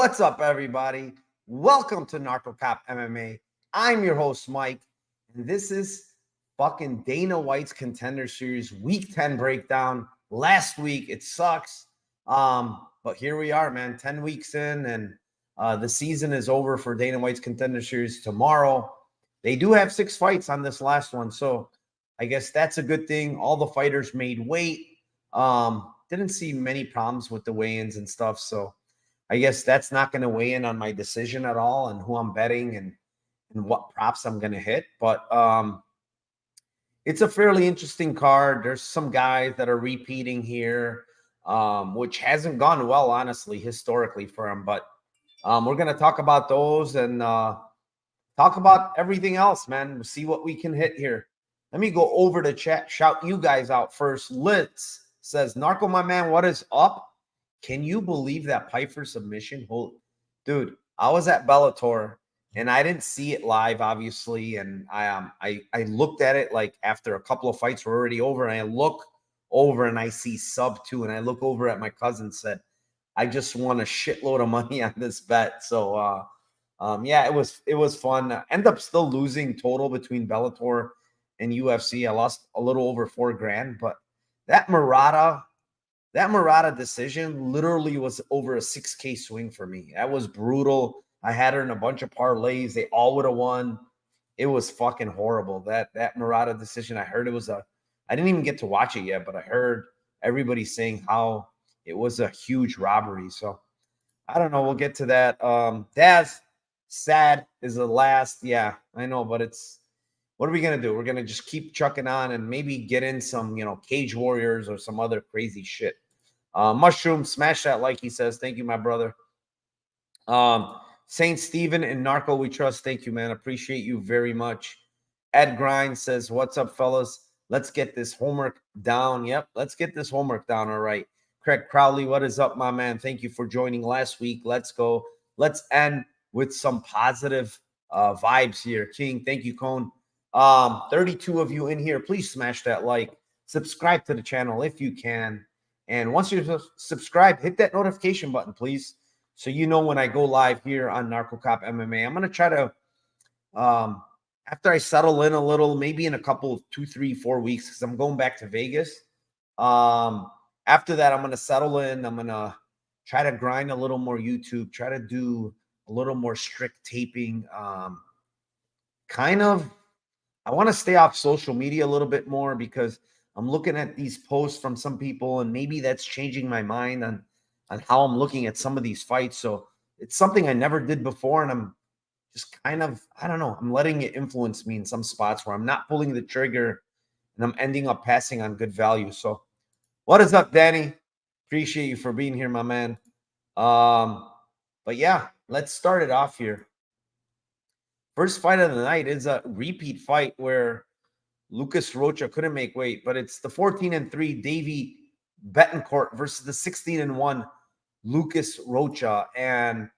What's up, everybody? Welcome to Narcocop MMA. I'm your host, Mike, and this is fucking Dana White's Contender Series Week 10 breakdown. Last week, it sucks, but here we are, man. 10 weeks in, and the season is over for Dana White's Contender Series tomorrow. They do have 6 fights on this last one, so I guess that's a good thing. All the fighters made weight. Didn't see many problems with the weigh-ins and stuff, so I guess that's not going to weigh in on my decision at all and who I'm betting and what props I'm going to hit. But it's a fairly interesting card. There's some guys that are repeating here, which hasn't gone well, honestly, historically for them. But we're going to talk about those and talk about everything else, man. We'll see what we can hit here. Let me go over to chat, shout you guys out first. Litz says, Narco, my man, what is up? Can you believe that Pyfer submission? Dude, I was at Bellator and I didn't see it live, obviously. And I looked at it like after a couple of fights were already over. And I look over and I see sub 2. And I look over at my cousin and said, I just won a shitload of money on this bet. So yeah, it was fun. I end up still losing total between Bellator and UFC. I lost a little over $4,000, but that Murata decision literally was over a 6K swing for me. That was brutal. I had her in a bunch of parlays. They all would have won. It was fucking horrible. That Murata decision, I heard I didn't even get to watch it yet, but I heard everybody saying how it was a huge robbery. So I don't know. We'll get to that. Daz, sad is the last. Yeah, I know, but what are we going to do? We're going to just keep chucking on and maybe get in some, Cage Warriors or some other crazy shit. Mushroom, smash that like, he says. Thank you, my brother. Saint Stephen and Narco, we trust. Thank you, man. Appreciate you very much. Ed Grind says, what's up, fellas? Let's get this homework down. Yep, let's get this homework down. All right. Craig Crowley, what is up, my man? Thank you for joining last week. Let's go. Let's end with some positive vibes here. King, thank you, Cone. 32 of you in here. Please smash that like. Subscribe to the channel if you can. And once you subscribe, hit that notification button, please, so you know when I go live here on Narcocop MMA. I'm going to try to, after I settle in a little, maybe in a couple of 2, 3, 4 weeks, because I'm going back to Vegas. After that, I'm going to settle in. I'm going to try to grind a little more YouTube, try to do a little more strict taping. I want to stay off social media a little bit more because I'm looking at these posts from some people, and maybe that's changing my mind on how I'm looking at some of these fights. So it's something I never did before, and I'm just I don't know, I'm letting it influence me in some spots where I'm not pulling the trigger, and I'm ending up passing on good value. So what is up, Danny? Appreciate you for being here, my man. But yeah, let's start it off here. First fight of the night is a repeat fight where Lucas Rocha couldn't make weight, but it's the 14-3 Davey Betancourt versus the 16-1 Lucas Rocha. And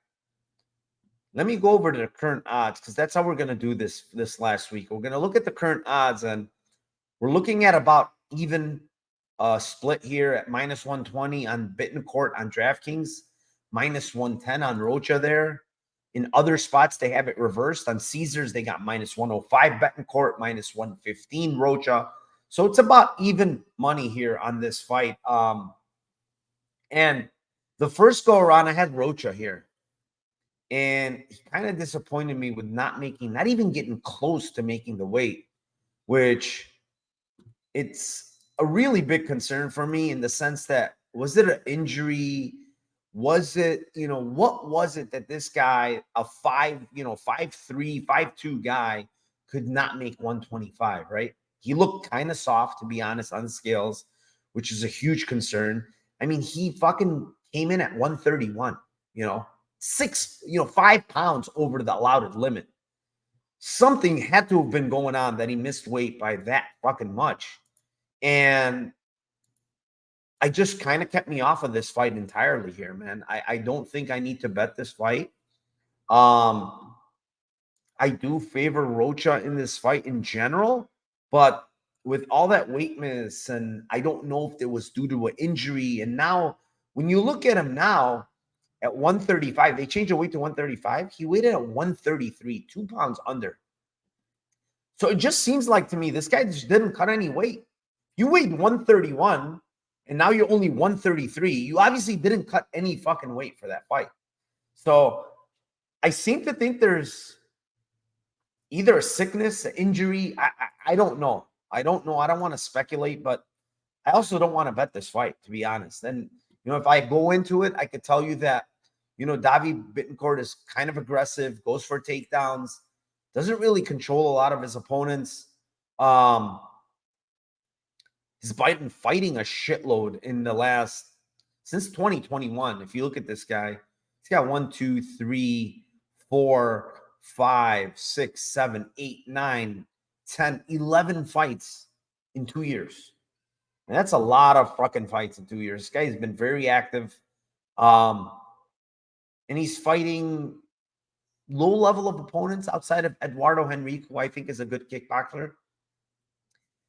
let me go over to the current odds, because that's how we're going to do this last week. We're going to look at the current odds, and we're looking at about even split here at -120 on Betancourt on DraftKings, -110 on Rocha there. In other spots, they have it reversed. On Caesars, they got -105 Betancourt, -115 Rocha. So it's about even money here on this fight. And the first go around, I had Rocha here. And he kind of disappointed me with not even getting close to making the weight, which it's a really big concern for me in the sense that, was it an injury? Was it, what was it that this guy, a 5'3", 5'2" guy, could not make 125, right? He looked kind of soft, to be honest, on scales, which is a huge concern. I mean, he fucking came in at 131, 5 pounds over the allowed limit. Something had to have been going on that he missed weight by that fucking much. And I just kind of kept me off of this fight entirely here, man. I don't think I need to bet this fight. I do favor Rocha in this fight in general, but with all that weight miss, and I don't know if it was due to an injury. And now, when you look at him now, at 135. They changed the weight to 135. He weighed at 133, 2 pounds under. So it just seems like to me, this guy just didn't cut any weight. You weighed 131, and now you're only 133. You obviously didn't cut any fucking weight for that fight. So I seem to think there's either a sickness, an injury. I don't know. I don't know. I don't want to speculate, but I also don't want to bet this fight, to be honest. And, if I go into it, I could tell you that, Davi Bittencourt is kind of aggressive, goes for takedowns, doesn't really control a lot of his opponents. He's been fighting a shitload in the since 2021. If you look at this guy, he's got 1, 2, 3, 4, 5, 6, 7, 8, 9, 10, 11 fights in 2 years. And that's a lot of fucking fights in 2 years. This guy has been very active. And he's fighting low level of opponents outside of Eduardo Henrique, who I think is a good kickboxer.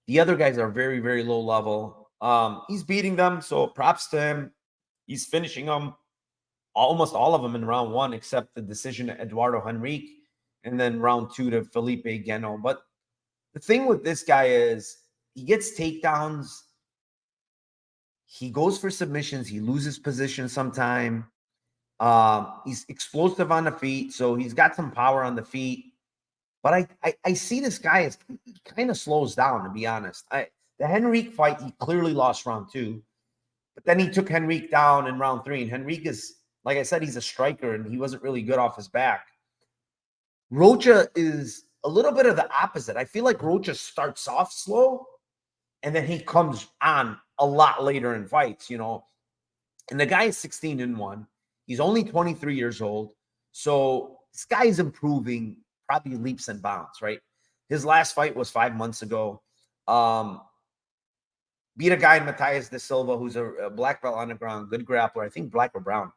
The other guys are very, very low level. He's beating them, so props to him. He's finishing them, almost all of them in round 1, except the decision to Eduardo Henrique, and then round 2 to Felipe Geno. But the thing with this guy is he gets takedowns. He goes for submissions. He loses position sometime. He's explosive on the feet, so he's got some power on the feet. But I see this guy as he kind of slows down, to be honest. The Henrique fight, he clearly lost round 2. But then he took Henrique down in round 3. And Henrique is, like I said, he's a striker, and he wasn't really good off his back. Rocha is a little bit of the opposite. I feel like Rocha starts off slow, and then he comes on a lot later in fights, And the guy is 16-1. He's only 23 years old. So this guy is improving probably leaps and bounds, right? His last fight was 5 months ago. Beat a guy, Matthias De Silva, who's a black belt on the ground, good grappler. I think black or brown.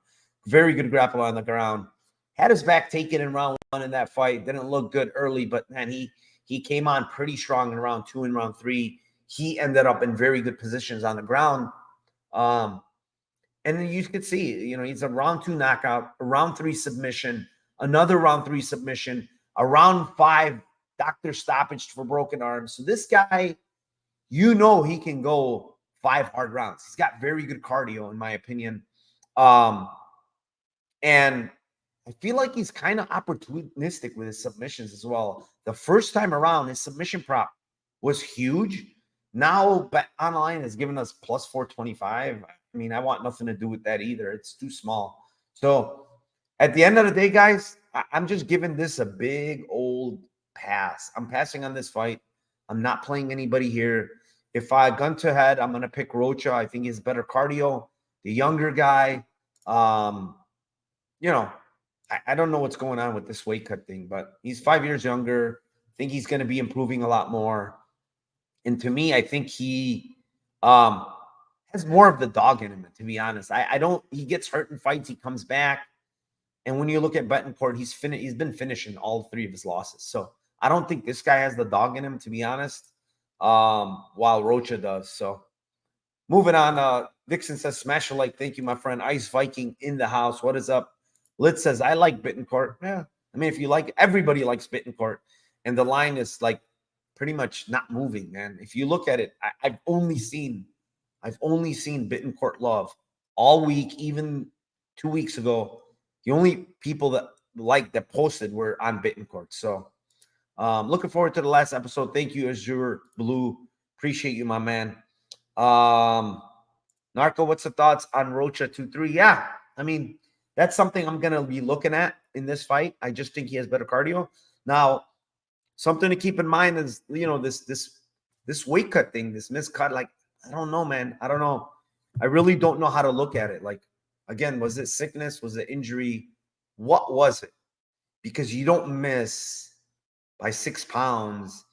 Very good grappler on the ground. Had his back taken in round 1 in that fight. Didn't look good early, but man, he came on pretty strong in round 2 and round 3. He ended up in very good positions on the ground. And then you could see, he's a round 2 knockout, a round 3 submission, another round 3 submission, a round 5 doctor stoppage for broken arms. So this guy, he can go 5 hard rounds. He's got very good cardio, in my opinion. And I feel like he's kind of opportunistic with his submissions as well. The first time around, his submission prop was huge. Now, Bet Online has given us plus 425. I mean, I want nothing to do with that either. It's too small. So at the end of the day, guys, I'm just giving this a big old pass. I'm passing on this fight. I'm not playing anybody here. If I gun to head, I'm going to pick Rocha. I think he's better cardio. The younger guy, I don't know what's going on with this weight cut thing, but he's 5 years younger. I think he's going to be improving a lot more. And to me, I think he has more of the dog in him, to be honest. He gets hurt in fights. He comes back. And when you look at Bettencourt, he's been finishing all 3 of his losses. So I don't think this guy has the dog in him, to be honest, while Rocha does. So moving on, Vixen says, smash a like. Thank you, my friend. Ice Viking in the house. What is up? Litz says, I like Bittencourt. Yeah. I mean, if you like, everybody likes Bittencourt. And the line is like pretty much not moving, man. If you look at it, I've only seen Bittencourt love all week, even 2 weeks ago. The only people that posted were on Bittencourt. So looking forward to the last episode. Thank you, Azure Blue. Appreciate you, my man. Narco, what's the thoughts on Rocha 2-3? Yeah, I mean, that's something I'm going to be looking at in this fight. I just think he has better cardio. Now, something to keep in mind is, this weight cut thing, this miscut, like, I don't know, man. I don't know. I really don't know how to look at it. Like, again, was it sickness? Was it injury? What was it? Because you don't miss by 6 pounds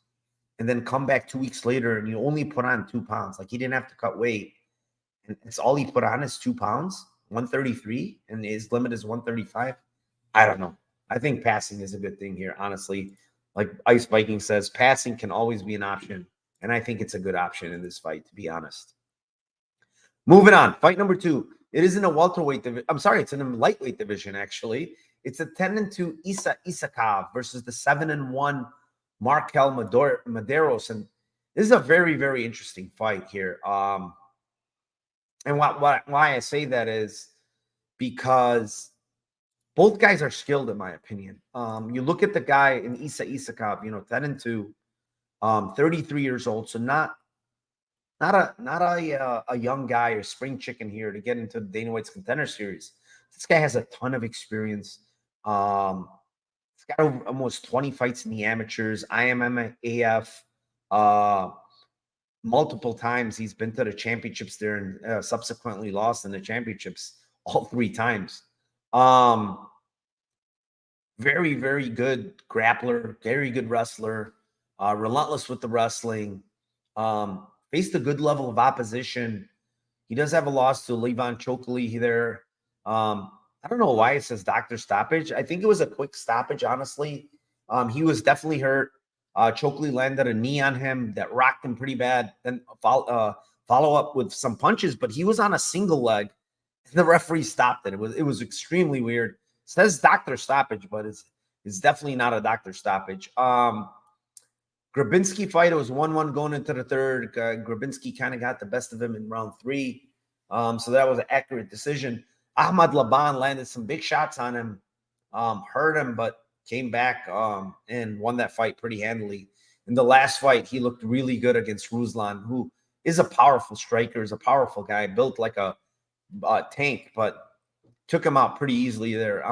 and then come back 2 weeks later and you only put on 2 pounds. Like, he didn't have to cut weight. And it's all he put on is 2 pounds, 133, and his limit is 135. I don't know. I think passing is a good thing here, honestly. Like Ice Viking says, passing can always be an option. And I think it's a good option in this fight, to be honest. Moving on. Fight number 2. It is in a welterweight division. I'm sorry, it's in a lightweight division, actually. It's a 10-2 Isakov versus the 7-1 Markel Maderos. And this is a very, very interesting fight here. And why I say that is because both guys are skilled, in my opinion. You look at the guy in Isakov, 10-2, 33 years old. So not a young guy or spring chicken here to get into Dana White's Contender Series. This guy has a ton of experience. He's got almost 20 fights in the amateurs, IMMAF. Multiple times he's been to the championships there and subsequently lost in the championships all 3 times. Very, very good grappler, very good wrestler, relentless with the wrestling. Faced a good level of opposition. He does have a loss to Levon Chokoli there. I don't know why it says doctor stoppage. I think it was a quick stoppage, honestly. He was definitely hurt. Chokoli landed a knee on him that rocked him pretty bad. Then follow up with some punches, but he was on a single leg. The referee stopped it. It was extremely weird. It says doctor stoppage, but it's definitely not a doctor stoppage. Grabinski fight, it was 1-1 going into the third. Grabinski kind of got the best of him in round 3. So that was an accurate decision. Ahmad Laban landed some big shots on him, hurt him, but came back and won that fight pretty handily. In the last fight, he looked really good against Ruslan, who is a powerful striker, is a powerful guy, built like a tank, but took him out pretty easily there.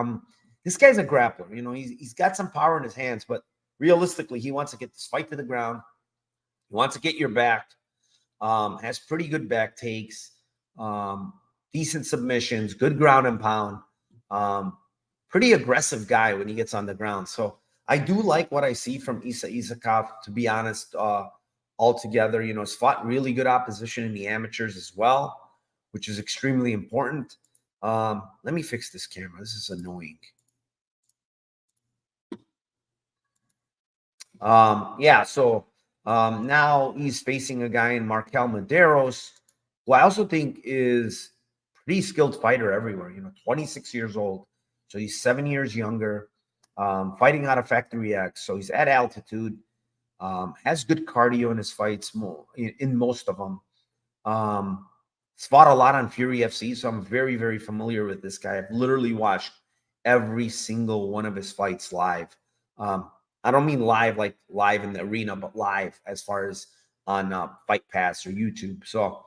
This guy's a grappler. He's got some power in his hands, but realistically, he wants to get this fight to the ground. He wants to get your back. Has pretty good back takes, decent submissions, good ground and pound. Pretty aggressive guy when he gets on the ground. So I do like what I see from Isakov, to be honest, altogether. He's fought really good opposition in the amateurs as well, which is extremely important. Let me fix this camera. This is annoying. So now he's facing a guy in Markel Maderos, who I also think is pretty skilled fighter everywhere. 26 years old. So he's 7 years younger, fighting out of Factory X. So he's at altitude, has good cardio in his fights, in most of them. He's fought a lot on Fury FC, so I'm very, very familiar with this guy. I've literally watched every single one of his fights live. I don't mean live like live in the arena, but live as far as on Fight Pass or YouTube. So,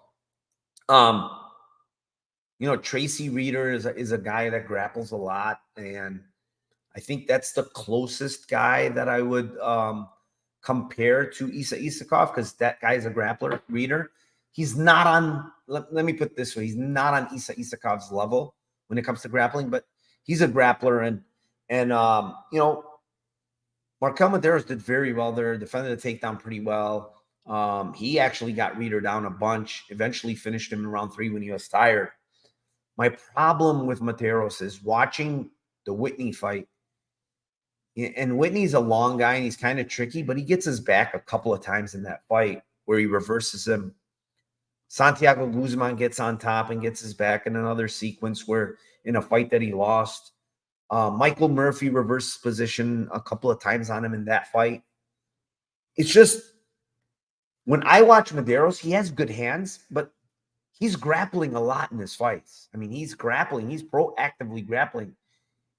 Tracy Reeder is a guy that grapples a lot, and I think that's the closest guy that I would compare to Isakov, because that guy's a grappler. Reeder, he's not on. Let me put it this way: he's not on Isakov's level when it comes to grappling, but he's a grappler, and Markel Maderos did very well there, defended the takedown pretty well. He actually got Reeder down a bunch, eventually finished him in round 3 when he was tired. My problem with Maderos is watching the Whitney fight. And Whitney's a long guy, and he's kind of tricky, but he gets his back a couple of times in that fight where he reverses him. Santiago Guzman gets on top and gets his back in another sequence where in a fight that he lost. Michael Murphy reverses position a couple of times on him in that fight. It's just, when I watch Maderos, he has good hands, but he's grappling a lot in his fights. I mean, he's grappling. He's proactively grappling.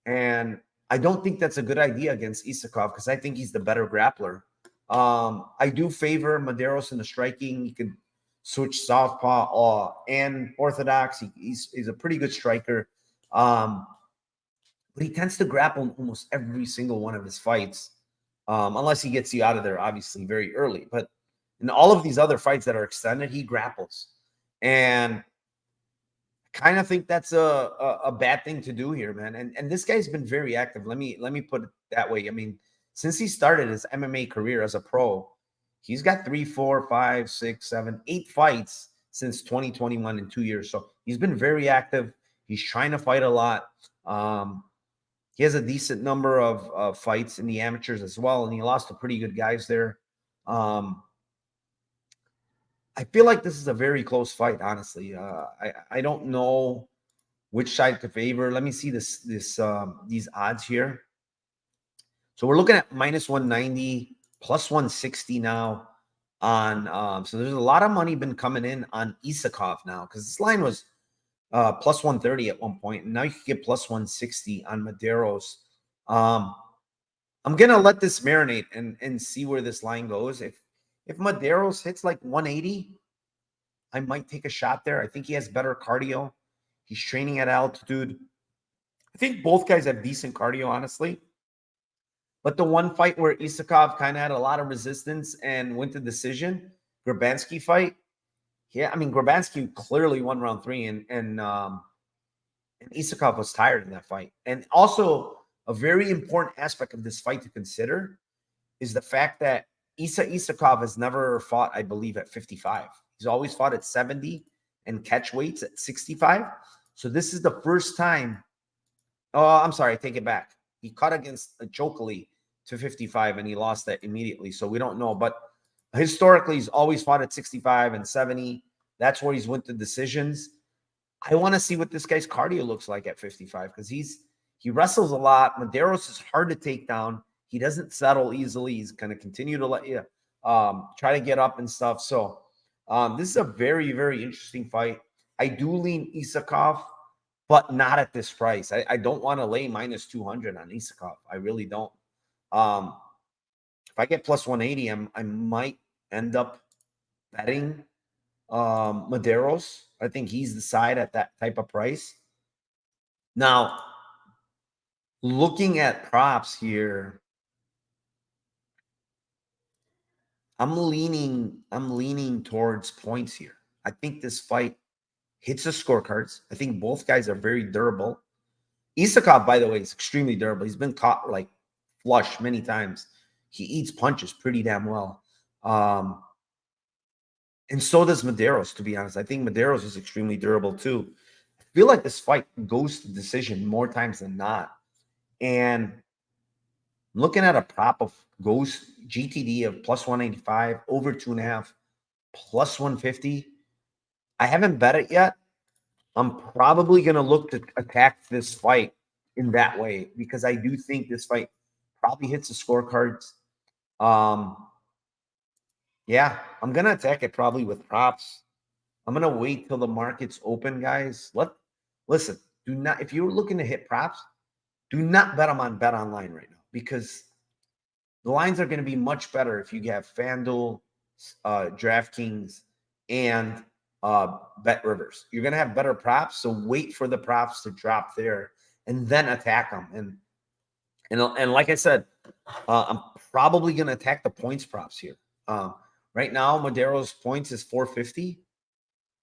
And I don't think that's a good idea against Isakov, because I think he's the better grappler. I do favor Maderos in the striking. He can switch southpaw and orthodox. He's a pretty good striker. But he tends to grapple in almost every single one of his fights, unless he gets you out of there, obviously, very early. But in all of these other fights that are extended, he grapples. And I kind of think that's a bad thing to do here, man. And this guy's been very active. Let me put it that way. I mean, since he started his MMA career as a pro, he's got 3, 4, 5, 6, 7, 8 fights since 2021 in 2 years. So he's been very active. He's trying to fight a lot. He has a decent number of fights in the amateurs as well, and he lost to pretty good guys there. I feel like this is a very close fight, honestly. I don't know which side to favor. Let me see these odds here. So we're looking at minus 190, plus 160 now on. So there's a lot of money been coming in on Isakov now, because this line was plus 130 at one point, and now you can get plus 160 on Maderos. I'm gonna let this marinate and see where this line goes. If Maderos hits like 180, I might take a shot there. I think he has better cardio. He's training at altitude. I think both guys have decent cardio, honestly. But the one fight where Isakov kind of had a lot of resistance and went to decision, Grabansky fight. Yeah, I mean, Grabansky clearly won round 3, and Isakov was tired in that fight. And also, a very important aspect of this fight to consider is the fact that Isakov has never fought, I believe, at 55. He's always fought at 70 and catch weights at 65. So this is the first time. Oh, I'm sorry, I take it back. He cut against Chokali to 55, and he lost that immediately. So we don't know. But historically, he's always fought at 65 and 70. That's where he's went to decisions. I want to see what this guy's cardio looks like at 55, because he wrestles a lot. Maderos is hard to take down. He doesn't settle easily. He's going to continue to let you try to get up and stuff. So this is a very, very interesting fight. I do lean Isakov, but not at this price. I don't want to lay minus 200 on Isakov. I really don't. If I get plus 180, I might end up betting Maderos. I think he's the side at that type of price. Now, looking at props here, I'm leaning towards points here. I think this fight hits the scorecards. I think both guys are very durable. Isakov, by the way, is extremely durable. He's been caught like flush many times. He eats punches pretty damn well. And so does Maderos, to be honest. I think Maderos is extremely durable too. I feel like this fight goes to decision more times than not. And looking at a prop of goes GTD of plus 185, over 2.5, plus 150. I haven't bet it yet. I'm probably going to look to attack this fight in that way, because I do think this fight probably hits the scorecards. Yeah, I'm going to attack it probably with props. I'm going to wait till the market's open, guys. Listen, do not, if you're looking to hit props, do not bet them on Bet Online right now, because the lines are going to be much better if you have FanDuel, DraftKings, and Bet Rivers. You're going to have better props, so wait for the props to drop there and then attack them. And like I said, I'm probably going to attack the points props here. Right now, Madero's points is 450.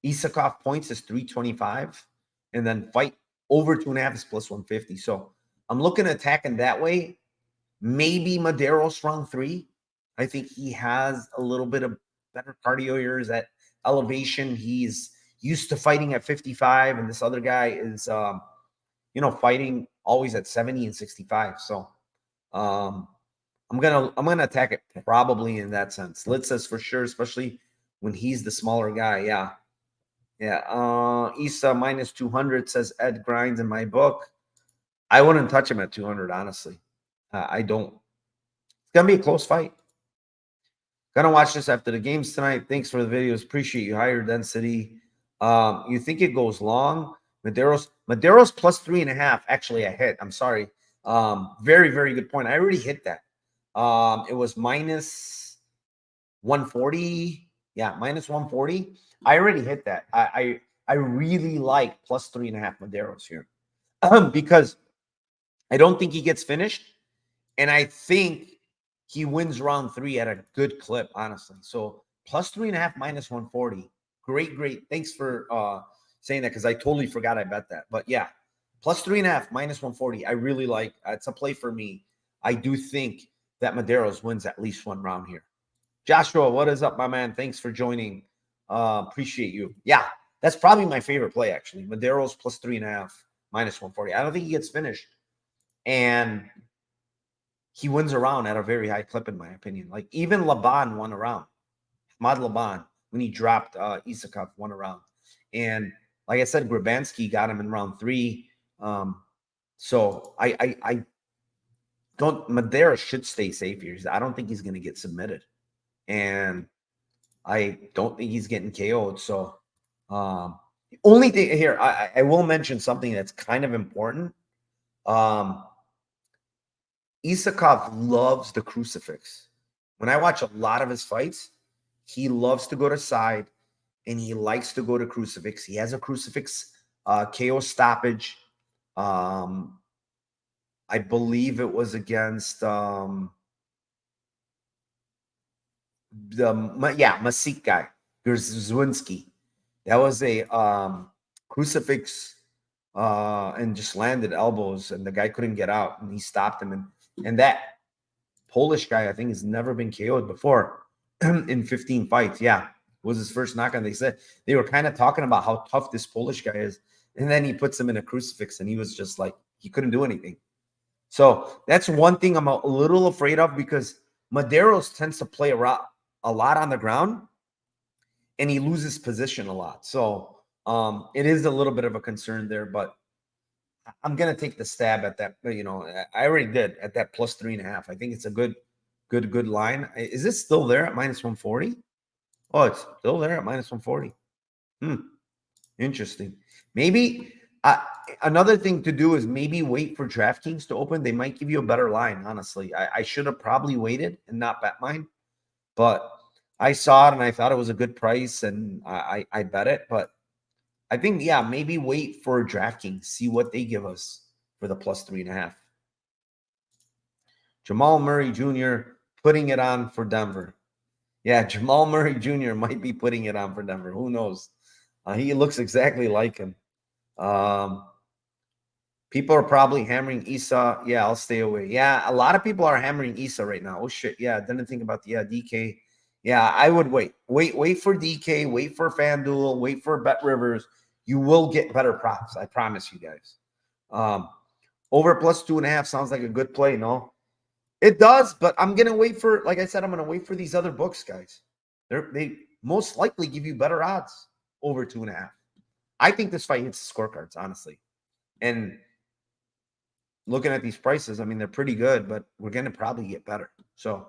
Isakov points is 325. And then fight over 2.5 is plus 150. So I'm looking at attacking that way. Maybe Maderos round 3. I think he has a little bit of better cardio years at elevation. He's used to fighting at 55, and this other guy is, fighting always at 70 and 65. So I'm gonna attack it probably in that sense. Litz says for sure, especially when he's the smaller guy. Yeah. Isa minus 200 says Ed grinds in my book. I wouldn't touch him at 200, honestly. I don't. It's gonna be a close fight. Gonna watch this after the games tonight. Thanks for the videos. Appreciate you. Higher density. You think it goes long? Maderos plus 3.5. Actually, I hit. I'm sorry. Very, very good point. I already hit that. It was minus 140. Yeah, minus 140. I already hit that. I really like plus 3.5 Maderos here because I don't think he gets finished, and I think he wins round 3 at a good clip, honestly. So plus 3.5 minus 140. Great. Thanks for saying that, because I totally forgot I bet that. But yeah, plus 3.5 minus 140. I really like. It's a play for me. I do think that Maderos wins at least one round here. Joshua, what is up, my man? Thanks for joining. Appreciate you. Yeah, that's probably my favorite play, actually. Maderos plus 3.5 minus 140. I don't think he gets finished, and he wins a round at a very high clip, in my opinion. Like even Laban won a round. Ahmad Laban, when he dropped Isakov, won a round. And like I said, Grabansky got him in round 3. So I don't. Madera should stay safe here. I don't think he's going to get submitted, and I don't think he's getting KO'd. So the only thing here, I will mention something that's kind of important. Isakov loves the crucifix. When I watch a lot of his fights, he loves to go to side and he likes to go to crucifix. He has a crucifix KO stoppage. I believe it was against Masik guy, Grzwinski. That was a crucifix and just landed elbows, and the guy couldn't get out, and he stopped him. And that Polish guy, I think, has never been KO'd before in 15 fights. Yeah, it was his first knockout. They said they were kind of talking about how tough this Polish guy is, and then he puts him in a crucifix, and he was just like, he couldn't do anything. So that's one thing I'm a little afraid of, because Medeiros tends to play a lot on the ground, and he loses position a lot. So it is a little bit of a concern there, but I'm going to take the stab at that. You know, I already did at that plus 3.5. I think it's a good line. Is this still there at minus 140? Oh, it's still there at minus 140. Interesting. Maybe another thing to do is maybe wait for DraftKings to open. They might give you a better line, honestly. I should have probably waited and not bet mine, but I saw it and I thought it was a good price, and I bet it. But I think, yeah, maybe wait for DraftKings, see what they give us for the plus 3.5. Jamal Murray Jr. putting it on for Denver. Yeah, Jamal Murray Jr. might be putting it on for Denver. Who knows? He looks exactly like him. People are probably hammering Isa. Yeah, I'll stay away. Yeah, a lot of people are hammering Isa right now. Oh, shit. Yeah, didn't think about the DK. Yeah, I would wait. Wait for DK. Wait for FanDuel. Wait for Bet Rivers. You will get better props. I promise you guys. Over plus 2.5 sounds like a good play, no? It does, but I'm going to wait for, like I said, I'm going to wait for these other books, guys. They most likely give you better odds over 2.5. I think this fight hits the scorecards, honestly. And looking at these prices, I mean, they're pretty good, but we're going to probably get better. So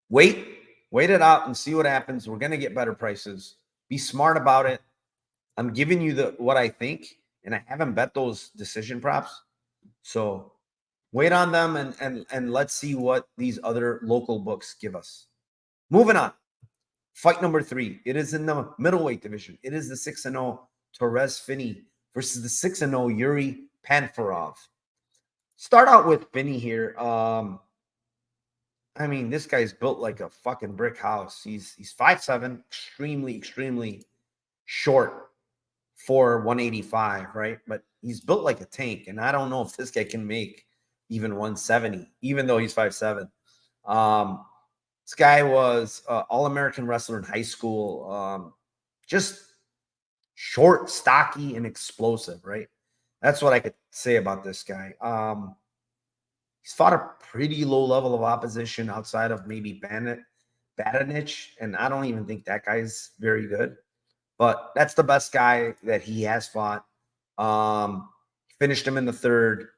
wait it out and see what happens. We're going to get better prices. Be smart about it. I'm giving you what I think, and I haven't bet those decision props. So wait on them and let's see what these other local books give us. Moving on. Fight number 3. It is in the middleweight division. It is the 6-0 Torres Vinny versus the 6-0 Yuri Panferov. Start out with Vinny here. I mean, this guy's built like a fucking brick house. He's 5'7", extremely short for 185, right? But he's built like a tank, and I don't know if this guy can make even 170, even though he's 5'7". This guy was an All-American wrestler in high school. Just short, stocky, and explosive, right? That's what I could say about this guy. He's fought a pretty low level of opposition outside of maybe Badanich, and I don't even think that guy's very good. But that's the best guy that he has fought. Finished him in the 3rd.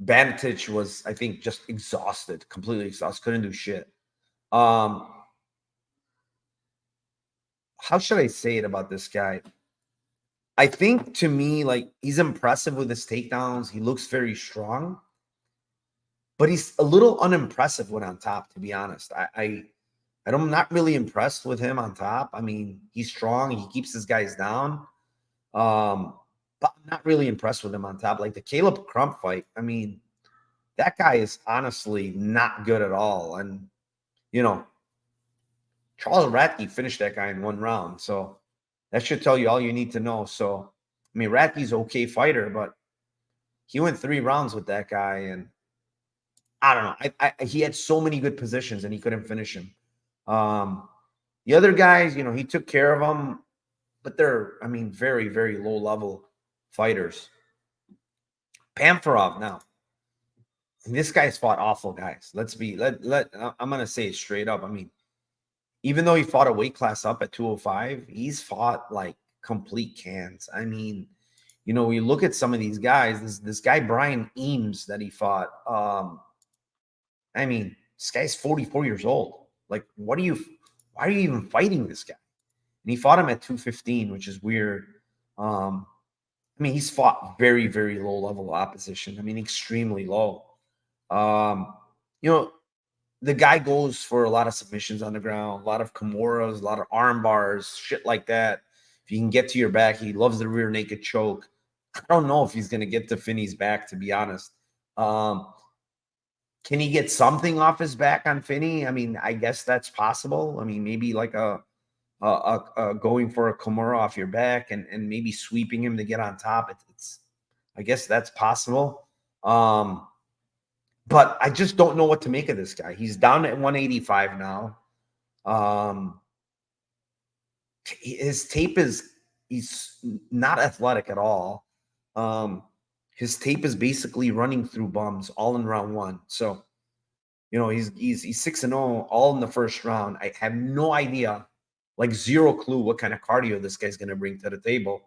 Badanich was, I think, just exhausted, completely exhausted, couldn't do shit. How should I say it about this guy? I think, to me, like, he's impressive with his takedowns. He looks very strong, but he's a little unimpressive when on top, to be honest. I'm not really impressed with him on top. I mean, he's strong. He keeps his guys down. But I'm not really impressed with him on top. Like the Caleb Crump fight, I mean, that guy is honestly not good at all. And, you know, Charles Radke finished that guy in 1 round. So that should tell you all you need to know. So, I mean, Radke's an okay fighter, but he went 3 rounds with that guy. And I don't know. He had so many good positions and he couldn't finish him. The other guys, you know, he took care of them, but they're, I mean, very, very low level fighters. Panferov now. And this guy's fought awful guys. I'm going to say it straight up. I mean, even though he fought a weight class up at 205, he's fought like complete cans. I mean, you know, you look at some of these guys, this guy, Brian Eames, that he fought. I mean, this guy's 44 years old. Like, why are you even fighting this guy? And he fought him at 215, which is weird. I mean, he's fought very, very low level opposition. I mean, extremely low. You know, the guy goes for a lot of submissions on the ground, a lot of Kimuras, a lot of arm bars, shit like that. If you can get to your back, he loves the rear naked choke. I don't know if he's going to get to Vinny's back, to be honest. Can he get something off his back on Vinny? I mean, I guess that's possible. I mean, maybe like a going for a Kimura off your back and maybe sweeping him to get on top. It's I guess that's possible. But I just don't know what to make of this guy. He's down at 185 now. His tape he's not athletic at all. His tape is basically running through bums all in round one. So, you know, he's 6-0 all in the first round. I have no idea, like zero clue what kind of cardio this guy's going to bring to the table.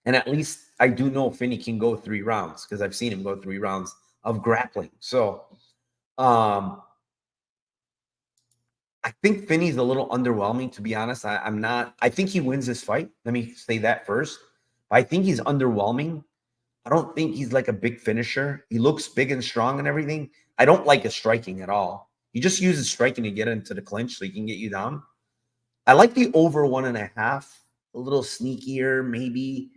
And at least I do know Vinny can go 3 rounds because I've seen him go 3 rounds of grappling. So I think Vinny's a little underwhelming, to be honest. I think he wins this fight. Let me say that first. But I think he's underwhelming. I don't think he's like a big finisher. He looks big and strong and everything. I don't like his striking at all. He just uses striking to get into the clinch so he can get you down. I like the over 1.5, a little sneakier, maybe.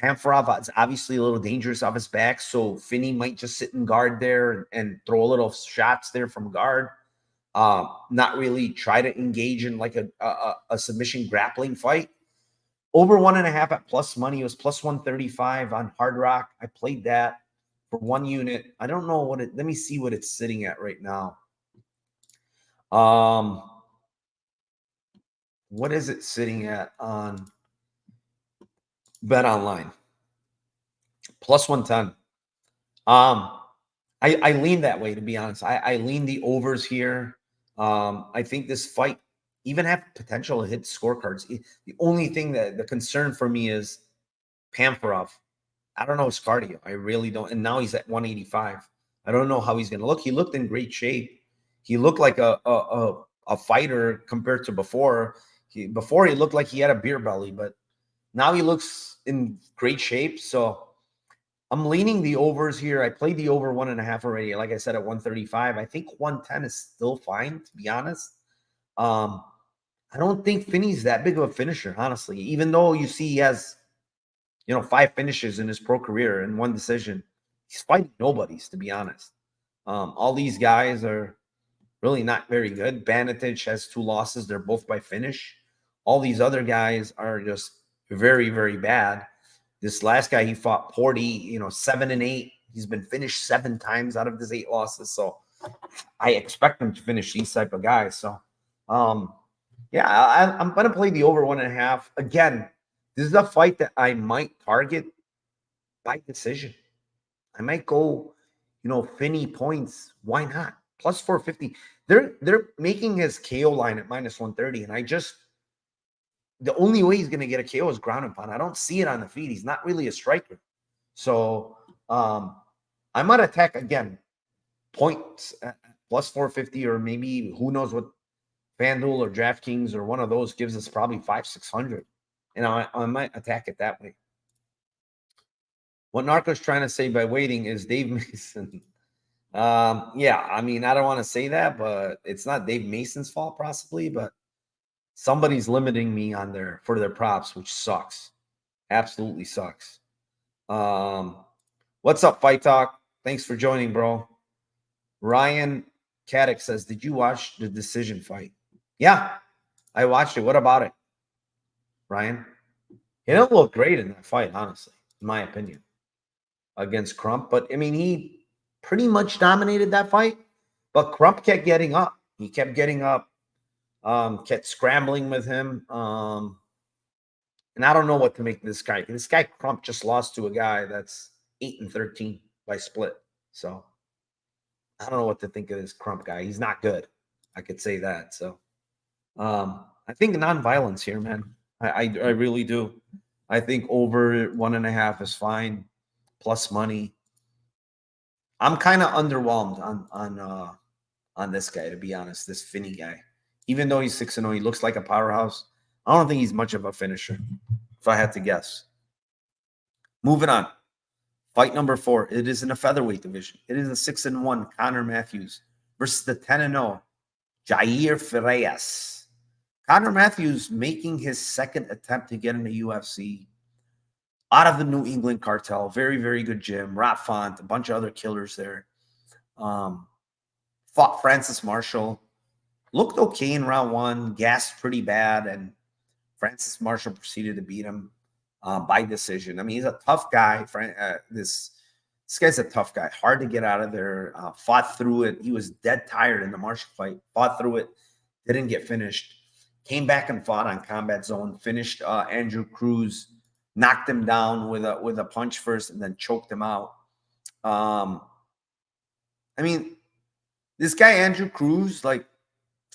Panferov is obviously a little dangerous off his back, so Vinny might just sit in guard there and throw a little shots there from guard. Not really try to engage in like a submission grappling fight. Over 1.5 at plus money. It was plus 135 on Hard Rock. I played that for 1 unit. I don't know what let me see what it's sitting at right now. What is it sitting at on Bet Online? Plus 110. I lean that way, to be honest. I lean the overs here. I think this fight even have potential to hit scorecards. The only thing that the concern for me is Panferov. I don't know his cardio. I really don't. And now he's at 185. I don't know how he's going to look. He looked in great shape. He looked like a fighter compared to before. Before he looked like he had a beer belly, but now he looks in great shape. So I'm leaning the overs here. I played the over 1.5 already. Like I said, at 135. I think 110 is still fine, to be honest. I don't think Vinny's that big of a finisher, honestly. Even though you see he has, 5 finishes in his pro career and 1 decision, he's fighting nobodies, to be honest. All these guys are really not very good. Banatich has 2 losses. They're both by finish. All these other guys are just very, very bad. This last guy, he fought Porty, 7-8. He's been finished 7 times out of his 8 losses. So I expect him to finish these type of guys. So, yeah, I'm going to play the over 1.5. Again, this is a fight that I might target by decision. I might go, Vinny points. Why not? Plus 450. They're making his KO line at minus 130. And the only way he's going to get a KO is ground and pound. I don't see it on the feet. He's not really a striker. So I might attack again. Points at plus 450, or maybe who knows what FanDuel or DraftKings or one of those gives us, probably 500-600. And I might attack it that way. What Narco's trying to say by waiting is Dave Mason. Yeah, I mean, I don't want to say that, but it's not Dave Mason's fault, possibly, but somebody's limiting me for their props, which sucks. Absolutely sucks. What's up, Fight Talk? Thanks for joining, bro. Ryan Caddick says, did you watch the decision fight? Yeah, I watched it. What about it, Ryan? He didn't look great in that fight, honestly, in my opinion, against Crump. But, I mean, he pretty much dominated that fight. But Crump kept getting up. He kept getting up, kept scrambling with him. And I don't know what to make of this guy. This guy, Crump, just lost to a guy that's 8-13 by split. So I don't know what to think of this Crump guy. He's not good. I could say that. So I think non-violence here, man. I really do. I think over 1.5 is fine, plus money. I'm kind of underwhelmed on this guy, to be honest. This Vinny guy, even though he's 6-0, he looks like a powerhouse. I don't think he's much of a finisher, if I had to guess. Moving on, fight number 4. It is in a featherweight division. It is a 6-1 Connor Matthews versus the 10-0 Jair Farias. Connor Matthews making his second attempt to get in the UFC. Out of the New England cartel. Very, very good gym. Rat Font, a bunch of other killers there. Fought Francis Marshall. Looked okay in round 1. Gassed pretty bad. And Francis Marshall proceeded to beat him by decision. I mean, he's a tough guy. This guy's a tough guy. Hard to get out of there. Fought through it. He was dead tired in the Marshall fight. Fought through it. Didn't get finished. Came back and fought on Combat Zone. Finished Andrew Cruz. Knocked him down with a punch first and then choked him out. I mean, this guy, Andrew Cruz, like,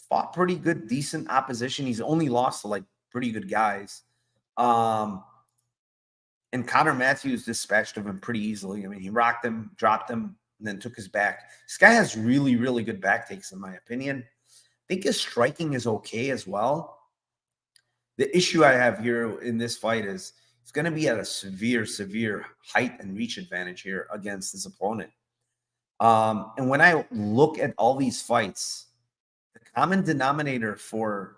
fought pretty good, decent opposition. He's only lost to, like, pretty good guys. And Connor Matthews dispatched him pretty easily. I mean, he rocked him, dropped him, and then took his back. This guy has really, really good back takes, in my opinion. I think his striking is okay as well. The issue I have here in this fight is it's going to be at a severe, severe height and reach advantage here against this opponent. And when I look at all these fights, the common denominator for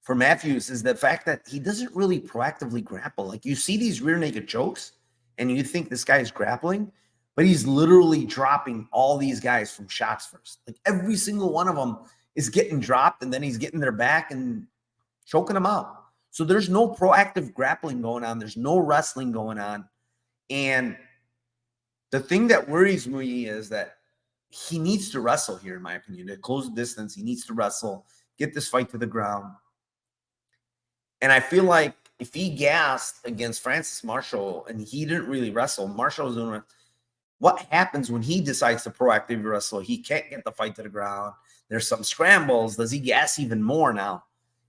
Matthews is the fact that he doesn't really proactively grapple. Like, you see these rear naked chokes and you think this guy is grappling, but he's literally dropping all these guys from shots first. Like, every single one of them is getting dropped, and then he's getting their back and choking them out. So there's no proactive grappling going on. There's no wrestling going on. And the thing that worries me is that he needs to wrestle here, in my opinion. To close the distance, he needs to wrestle, get this fight to the ground. And I feel like if he gassed against Francis Marshall and he didn't really wrestle, Marshall was doing what happens when he decides to proactively wrestle? He can't get the fight to the ground. There's some scrambles. Does he gas even more now?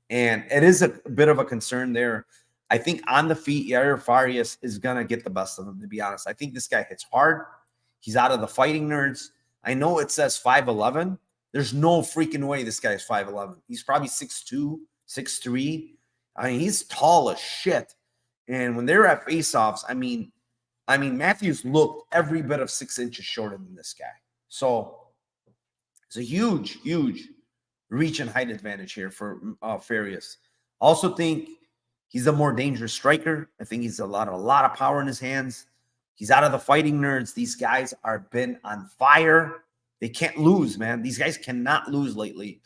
And it is a bit of a concern there. I think on the feet, Yair Farias is going to get the best of him, to be honest. I think this guy hits hard. He's out of the fighting nerds. I know it says 5'11". There's no freaking way this guy is 5'11". He's probably 6'2", 6'3". I mean, he's tall as shit. And when they're at face-offs, I mean, Matthews looked every bit of 6 inches shorter than this guy. So it's a huge, huge reach and height advantage here for Farias. Also think he's a more dangerous striker. I think he's a lot of power in his hands. He's out of the fighting nerds. These guys are been on fire. They can't lose, man. These guys cannot lose lately.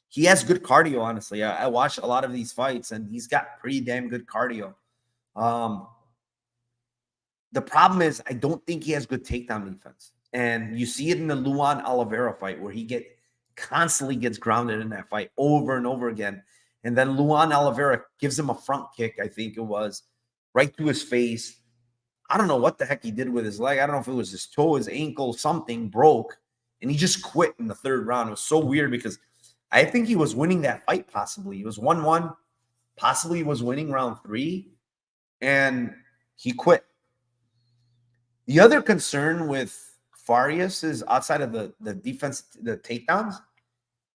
He has good cardio, honestly. I watched a lot of these fights, and he's got pretty damn good cardio. The problem is I don't think he has good takedown defense. And you see it in the Luan Oliveira fight where he constantly gets grounded in that fight over and over again. And then Luan Oliveira gives him a front kick, I think it was, right to his face. I don't know what the heck he did with his leg. I don't know if it was his toe, his ankle, something broke. And he just quit in the 3rd round. It was so weird because I think he was winning that fight possibly. He was 1-1. Possibly he was winning round 3. And he quit. The other concern with Farias is outside of the defense, the takedowns,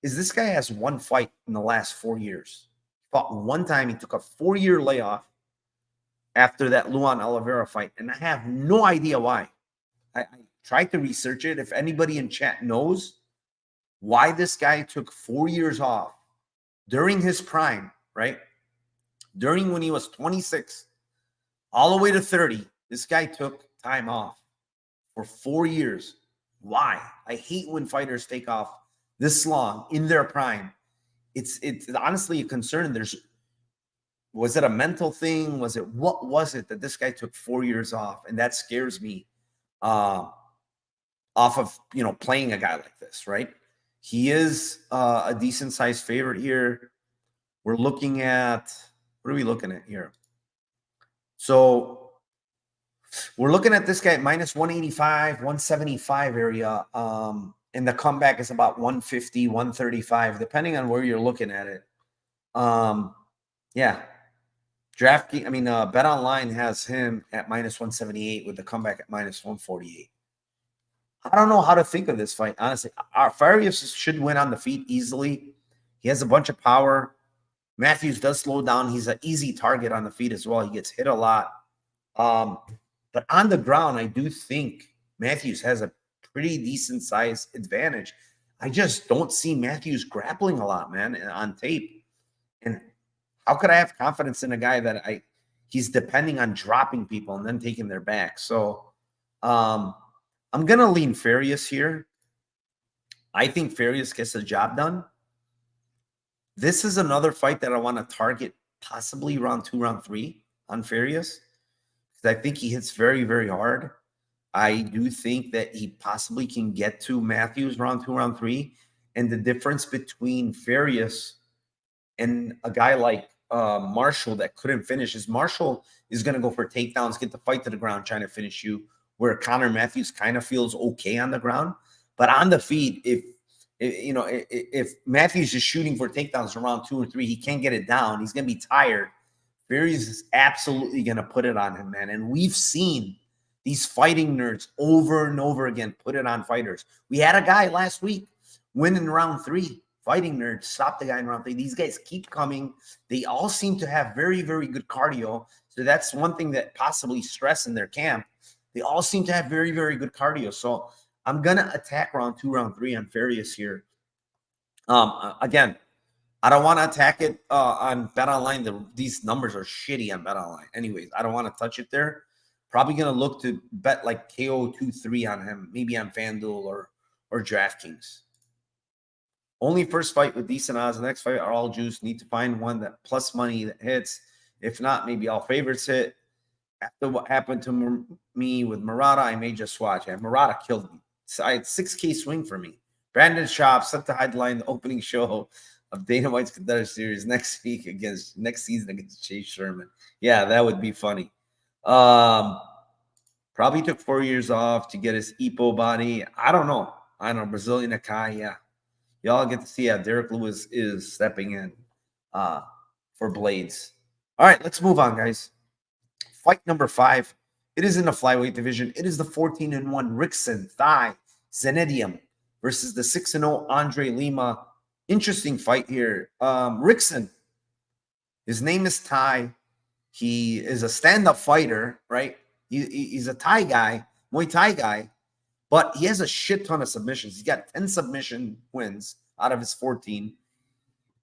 is this guy has one fight in the last 4 years. He fought one time. He took a 4-year layoff after that Luan Oliveira fight, and I have no idea why. I tried to research it. If anybody in chat knows why this guy took 4 years off during his prime, right? During when he was 26, all the way to 30, this guy took time off for 4 years. Why? I hate when fighters take off this long in their prime. It's honestly a concern. Was it a mental thing? What was it that this guy took 4 years off? And that scares me off of, playing a guy like this, right? He is a decent sized favorite here. We're looking at, what are we looking at here? So We're looking at this guy at minus 185, 175 area. And the comeback is about 150, 135, depending on where you're looking at it. Yeah. Bet Online has him at minus 178 with the comeback at minus 148. I don't know how to think of this fight, honestly. Farias should win on the feet easily. He has a bunch of power. Matthews does slow down. He's an easy target on the feet as well. He gets hit a lot. But on the ground, I do think Matthews has a pretty decent size advantage. I just don't see Matthews grappling a lot, man, on tape. And how could I have confidence in a guy that he's depending on dropping people and then taking their back? So I'm going to lean Farias here. I think Farias gets the job done. This is another fight that I want to target possibly round 2, round 3 on Farias, because I think he hits very, very hard. I do think that he possibly can get to Matthews round 2, round 3. And the difference between Farias and a guy like Marshall that couldn't finish is Marshall is going to go for takedowns, get the fight to the ground, trying to finish you, where Connor Matthews kind of feels okay on the ground. But on the feet, if Matthews is shooting for takedowns around 2 or 3, he can't get it down. He's going to be tired. Farias is absolutely going to put it on him, man. And we've seen these fighting nerds over and over again put it on fighters. We had a guy last week win in round 3. Fighting nerds stopped the guy in round 3. These guys keep coming. They all seem to have very, very good cardio. So that's one thing that possibly stress in their camp. They all seem to have very, very good cardio. So I'm going to attack round 2, round 3 on Farias here. Again, I don't want to attack it on Bet Online. These numbers are shitty on Bet Online. Anyways, I don't want to touch it there. Probably going to look to bet like KO 2-3 on him, maybe on FanDuel or DraftKings. Only first fight with decent odds. The next fight are all juice. Need to find one that plus money that hits. If not, maybe all favorites hit. After what happened to me with Murata, I may just watch. And Murata killed me. So I had 6K swing for me. Brandon Schaub set to headline the opening show of Dana White's Contender Series next season against Chase Sherman. Yeah, that would be funny. Probably took 4 years off to get his Ipo body. I don't know. Brazilian Akai, yeah. Y'all get to see how Derek Lewis is stepping in for Blades. All right, let's move on, guys. Fight number 5. It is in the flyweight division. It is the 14-1 Rickson Thai Zenedium versus the 6-0 Andre Lima. Interesting fight here. Rickson, his name is Thai. He is a stand-up fighter, right? He's a Thai guy, Muay Thai guy, but he has a shit ton of submissions. He's got 10 submission wins out of his 14.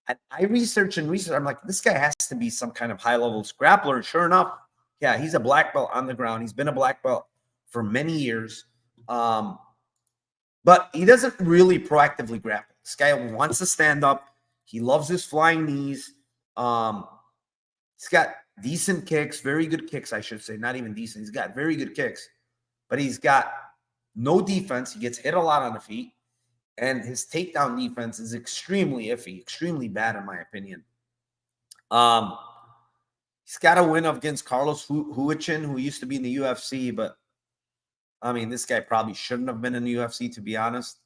And I research. I'm like, this guy has to be some kind of high-level grappler. And sure enough, yeah, he's a black belt on the ground. He's been a black belt for many years. But he doesn't really proactively grapple. This guy wants to stand up. He loves his flying knees. He's got decent kicks, very good kicks, I should say. Not even decent. He's got very good kicks. But he's got no defense. He gets hit a lot on the feet. And his takedown defense is extremely iffy, extremely bad in my opinion. He's got a win against Carlos Huichin, who used to be in the UFC, but I mean, this guy probably shouldn't have been in the UFC, to be honest.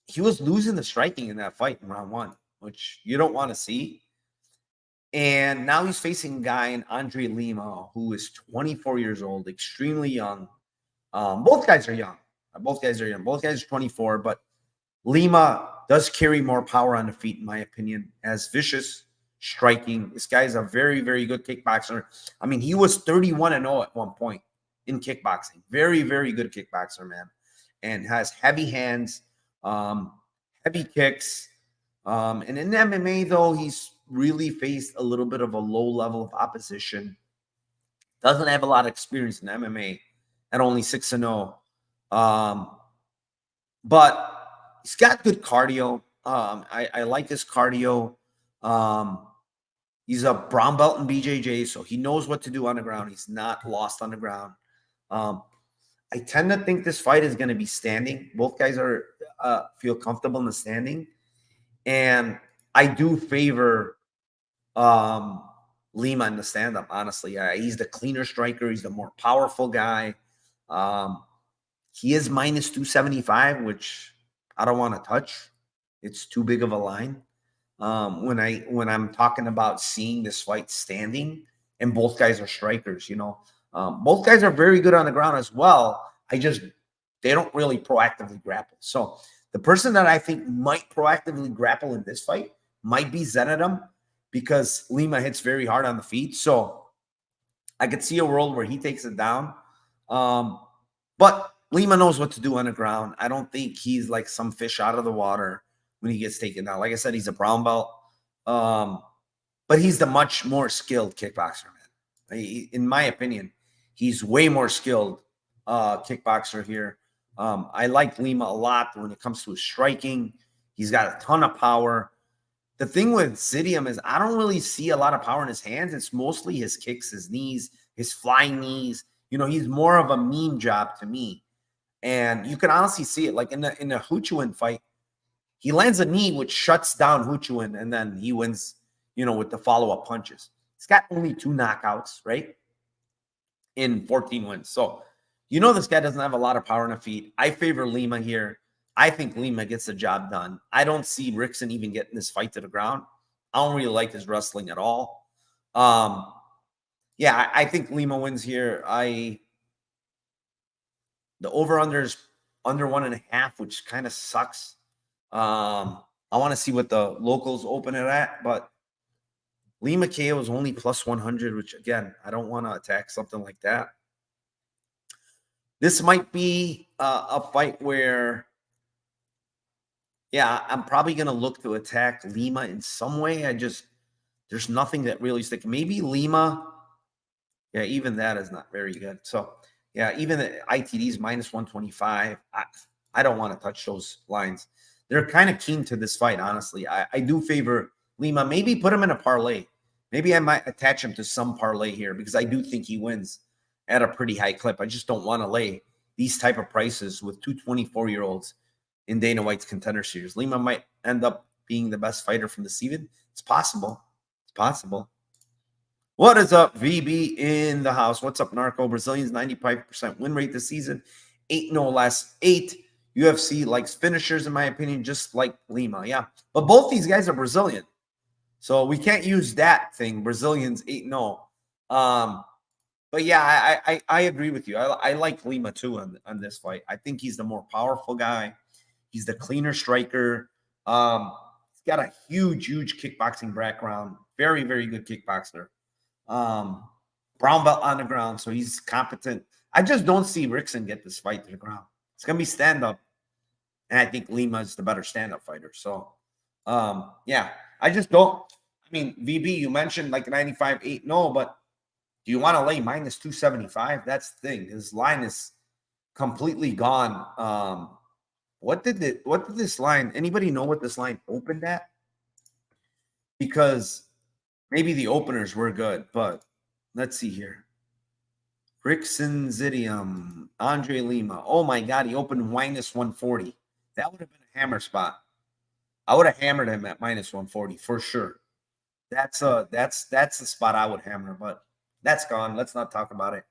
He was losing the striking in that fight in round 1, which you don't want to see. And now he's facing a guy in Andre Lima, who is 24 years old, extremely young. Both guys are young. Both guys are 24, but Lima does carry more power on the feet, in my opinion, as vicious striking. This guy's a very, very good kickboxer. I mean, he was 31-0 at one point in kickboxing. Very, very good kickboxer, man. And has heavy hands, heavy kicks. And in MMA, though, he's really faced a little bit of a low level of opposition. Doesn't have a lot of experience in MMA at only 6-0. But he's got good cardio. I like his cardio. He's a brown belt in BJJ, so he knows what to do on the ground. He's not lost on the ground. I tend to think this fight is going to be standing. Both guys are feel comfortable in the standing. And I do favor Lima in the stand-up, honestly. He's the cleaner striker. He's the more powerful guy. He is minus 275, which I don't want to touch. It's too big of a line. When I'm talking about seeing this fight standing, and both guys are strikers, both guys are very good on the ground as well. They don't really proactively grapple. So the person that I think might proactively grapple in this fight might be Zenadum, because Lima hits very hard on the feet. So I could see a world where he takes it down. But Lima knows what to do on the ground. I don't think he's like some fish out of the water when he gets taken down. Like I said, he's a brown belt. But he's the much more skilled kickboxer, man. In my opinion, he's way more skilled kickboxer here. I like Lima a lot when it comes to his striking. He's got a ton of power. The thing with Zidium is I don't really see a lot of power in his hands. It's mostly his kicks, his knees, his flying knees. He's more of a meme job to me. And you can honestly see it. Like in the Huchuan fight, he lands a knee which shuts down Huchuan, and then he wins, with the follow-up punches. He's got only 2 knockouts, right? In 14 wins. So, this guy doesn't have a lot of power on the feet. I favor Lima here. I think Lima gets the job done. I don't see Rickson even getting this fight to the ground. I don't really like his wrestling at all. Yeah, I think Lima wins here. The over-under is under 1.5, which kind of sucks. I want to see what the locals open it at, but Lima KO is only plus 100, which, again, I don't want to attack something like that. This might be a fight where, yeah, I'm probably going to look to attack Lima in some way. There's nothing that really sticks. Maybe Lima. Yeah, even that is not very good. So, yeah, even the ITD's minus 125. I don't want to touch those lines. They're kind of keen to this fight, honestly. I do favor Lima. Maybe put him in a parlay. Maybe I might attach him to some parlay here, because I do think he wins at a pretty high clip. I just don't want to lay these type of prices with 2 24-year-olds in Dana White's Contender Series. Lima might end up being the best fighter from this season. It's possible. It's possible. What is up, VB in the house? What's up, Narco? Brazilians, 95% win rate this season. 8-0 last 8. UFC likes finishers, in my opinion, just like Lima. Yeah, but both these guys are Brazilian. So we can't use that thing. Brazilians 8-0. But yeah, I agree with you. I like Lima too on this fight. I think he's the more powerful guy. He's the cleaner striker. He's got a huge kickboxing background. Very, very good kickboxer. Brown belt on the ground, so he's competent. I just don't see Rickson get this fight to the ground. It's gonna be stand-up, and I think Lima is the better stand-up fighter. So, yeah, I just don't. I mean, VB, you mentioned like 95, 8-0, but do you want to lay minus 275? That's the thing. His line is completely gone. What did this line? Anybody know what this line opened at? Because maybe the openers were good, but let's see here. Rickson, Zidium, Andre Lima. Oh my God, he opened minus 140. That would have been a hammer spot. I would have hammered him at minus 140 for sure. That's the spot I would hammer, but that's gone. Let's not talk about it.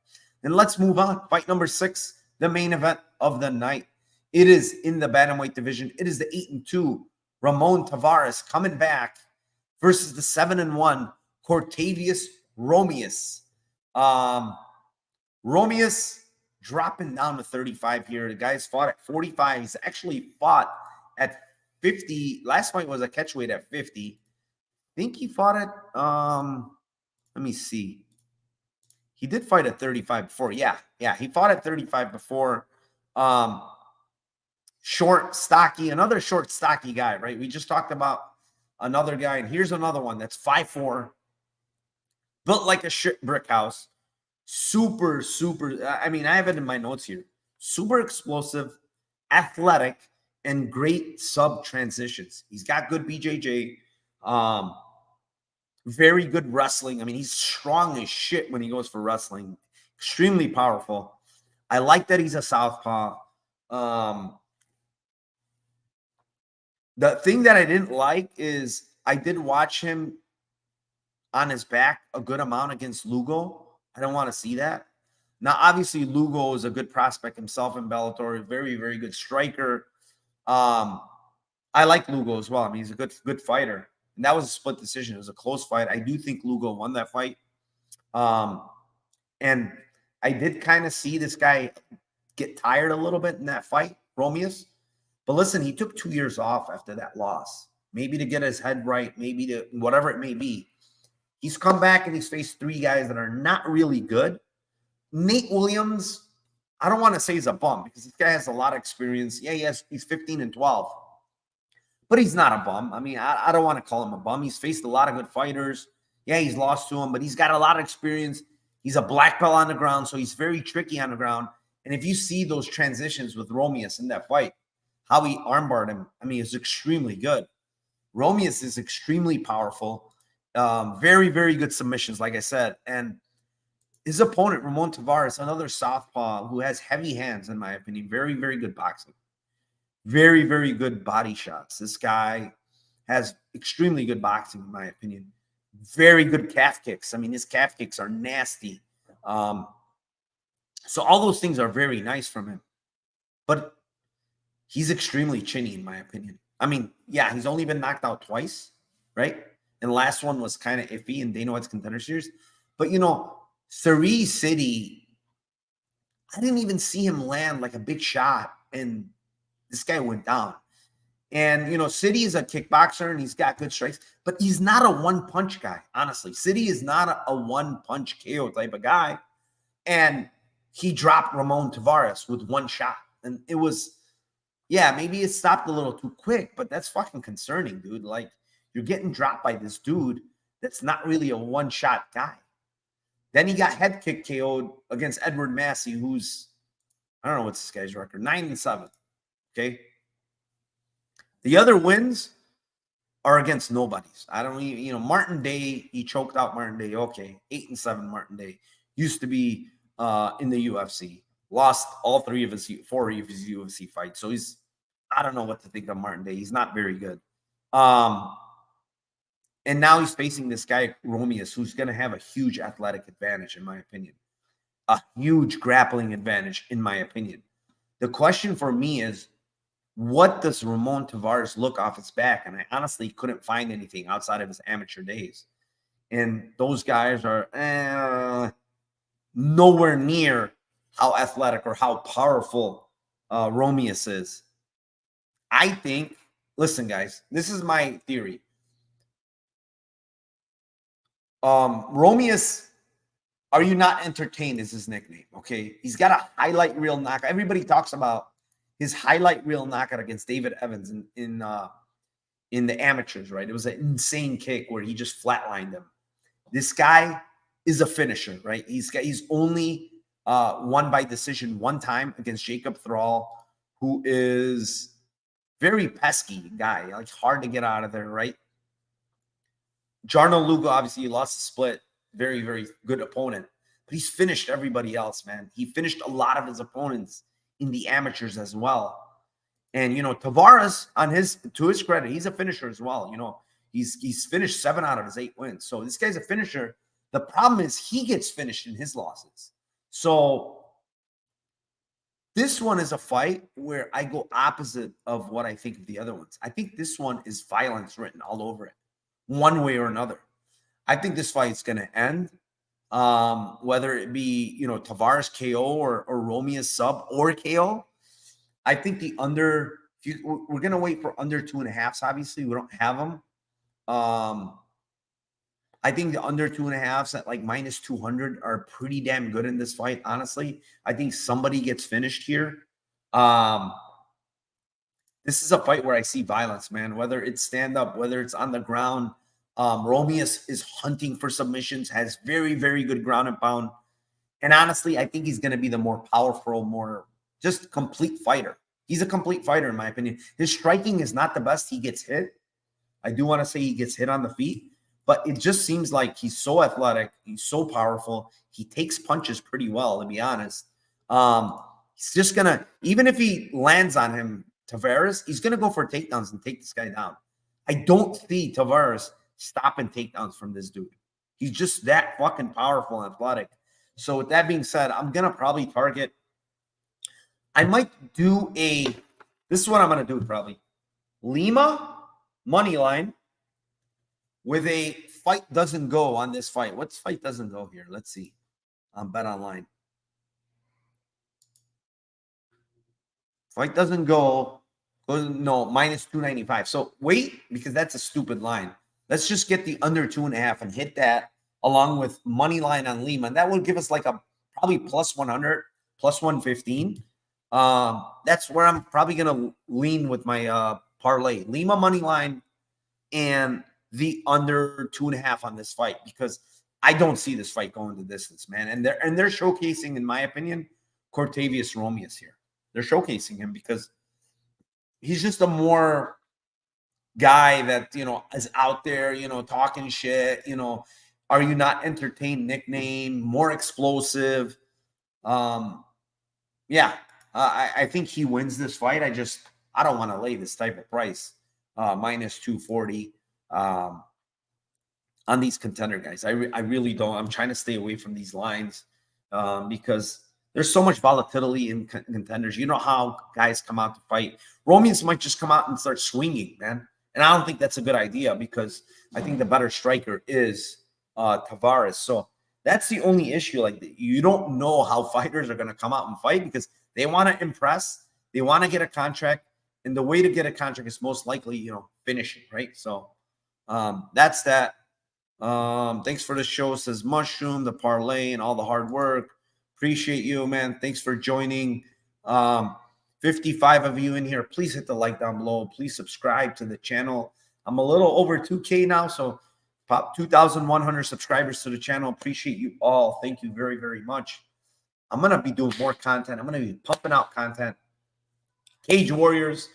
And let's move on. Fight number 6, the main event of the night. It is in the bantamweight division. It is the 8-2 Ramon Tavares coming back versus the 7-1 Cortavius Romeus. Romeus dropping down to 35 here. The guy's fought at 45. He's actually fought at 50. Last fight was a catchweight at 50. I think he fought at, let me see. He did fight at 35 before. Yeah, he fought at 35 before. Short, stocky, another short, stocky guy, right? We just talked about another guy, and here's another one that's 5'4", built like a shit brick house. Super, I mean, I have it in my notes here. Super explosive, athletic, and great sub transitions. He's got good BJJ. Very good wrestling. I mean, he's strong as shit when he goes for wrestling. Extremely powerful. I like that he's a southpaw. The thing that I didn't like is I did watch him on his back a good amount against Lugo. I don't want to see that. Now, obviously, Lugo is a good prospect himself in Bellator, very, very good striker. I like Lugo as well. I mean, he's a good fighter. And that was a split decision. It was a close fight. I do think Lugo won that fight. And I did kind of see this guy get tired a little bit in that fight, Romeus. But listen, he took 2 years off after that loss. Maybe to get his head right, maybe to whatever it may be. He's come back and he's faced 3 guys that are not really good. Nate Williams, I don't want to say he's a bum because this guy has a lot of experience. Yeah, he's 15-12. But he's not a bum. I mean, I don't want to call him a bum. He's faced a lot of good fighters. Yeah, he's lost to him, but he's got a lot of experience. He's a black belt on the ground, so he's very tricky on the ground. And if you see those transitions with Romeus in that fight, how he armbarred him, I mean, it's extremely good. Romeus is extremely powerful. Very, very good submissions, like I said. And his opponent, Ramon Tavares, another southpaw who has heavy hands, in my opinion. Very, very good boxing. Very, very good body shots. This guy has extremely good boxing, in my opinion. Very good calf kicks. I mean, his calf kicks are nasty. So all those things are very nice from him. But he's extremely chinny, in my opinion. I mean, yeah, he's only been knocked out twice, right? And the last one was kind of iffy in Dana White's Contender Series. But, you know, Surrey City, I didn't even see him land like a big shot, and this guy went down. And, you know, City is a kickboxer, and he's got good strikes, but he's not a one-punch guy, honestly. City is not a one-punch KO type of guy. And he dropped Ramon Tavares with one shot. And it was, yeah, maybe it stopped a little too quick, but that's fucking concerning, dude. Like, you're getting dropped by this dude that's not really a one-shot guy. Then he got head kick KO'd against Edward Massey, who's, I don't know what's this guy's record, 9-7. Okay. The other wins are against nobodies. I don't even, you know, Martin Day, he choked out Martin Day. Okay. 8-7 Martin Day. Used to be in the UFC. Lost all 4 of his UFC fights. So he's, I don't know what to think of Martin Day. He's not very good. And now he's facing this guy, Romeus, who's going to have a huge athletic advantage, in my opinion. A huge grappling advantage, in my opinion. The question for me is, what does Ramon Tavares look off his back? And I honestly couldn't find anything outside of his amateur days. And those guys are nowhere near how athletic or how powerful Romeus is. I think, listen, guys, this is my theory. Romeus, are you not entertained is his nickname, okay? He's got a highlight reel knockout. Everybody talks about his highlight reel knockout against David Evans in the amateurs, right? It was an insane kick where he just flatlined him. This guy is a finisher, right? He's only won by decision one time against Jacob Thrall, who is very pesky guy, like hard to get out of there, right? Jarno Lugo, obviously, he lost the split. Very, very good opponent. But he's finished everybody else, man. He finished a lot of his opponents in the amateurs as well. And, you know, Tavares, to his credit, he's a finisher as well. You know, he's finished 7 out of his 8 wins. So this guy's a finisher. The problem is he gets finished in his losses. So this one is a fight where I go opposite of what I think of the other ones. I think this one is violence written all over it, one way or another. I think this fight's going to end, whether it be, you know, Tavares KO or Romeus sub or KO. I think the under, we're going to wait for under 2.5s. Obviously, we don't have them. I think the under 2.5s at like minus 200 are pretty damn good in this fight. Honestly, I think somebody gets finished here. This is a fight where I see violence, man, whether it's stand up, whether it's on the ground. Romeus is hunting for submissions, has very, very good ground and pound. And honestly, I think he's going to be the more powerful, more just complete fighter. He's a complete fighter, in my opinion. His striking is not the best. He gets hit. I do want to say he gets hit on the feet, but it just seems like he's so athletic. He's so powerful. He takes punches pretty well, to be honest. He's just going to, even if he lands on him, Tavares, he's going to go for takedowns and take this guy down. I don't see Tavares stopping takedowns from this dude. He's just that fucking powerful and athletic. So with that being said, I'm going to probably target. I might do this is what I'm going to do probably. Lima, money line, with a fight doesn't go on this fight. What's fight doesn't go here? Let's see. On Bet Online. Fight doesn't go. No, minus 295. So wait, because that's a stupid line. Let's just get the under 2.5 and hit that along with money line on Lima. And that will give us like a probably plus 100, plus 115. That's where I'm probably going to lean with my parlay. Lima money line and the under 2.5 on this fight, because I don't see this fight going the distance, man. And they're showcasing, in my opinion, Cortavius Romeus here. They're showcasing him because he's just a more guy that, is out there, talking shit, are you not entertained nickname, more explosive. Yeah, I think he wins this fight. I don't want to lay this type of price, minus 240 on these contender guys. I really don't. I'm trying to stay away from these lines because there's so much volatility in contenders. You know how guys come out to fight. Romeus might just come out and start swinging, man. And I don't think that's a good idea because I think the better striker is Tavares. So that's the only issue. Like, you don't know how fighters are going to come out and fight because they want to impress. They want to get a contract. And the way to get a contract is most likely, finishing, right? So that's that. Thanks for the show, says Mushroom, the parlay, and all the hard work. Appreciate you, man. Thanks for joining. 55 of you in here. Please hit the like down below. Please subscribe to the channel. I'm a little over 2K now, so pop 2,100 subscribers to the channel. Appreciate you all. Thank you very, very much. I'm going to be doing more content. I'm going to be pumping out content. Cage Warriors,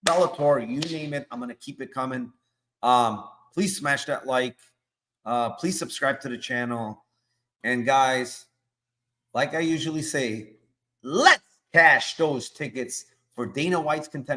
Bellator, you name it. I'm going to keep it coming. Please smash that like. Please subscribe to the channel. And guys, like I usually say, let's cash those tickets for Dana White's Contender.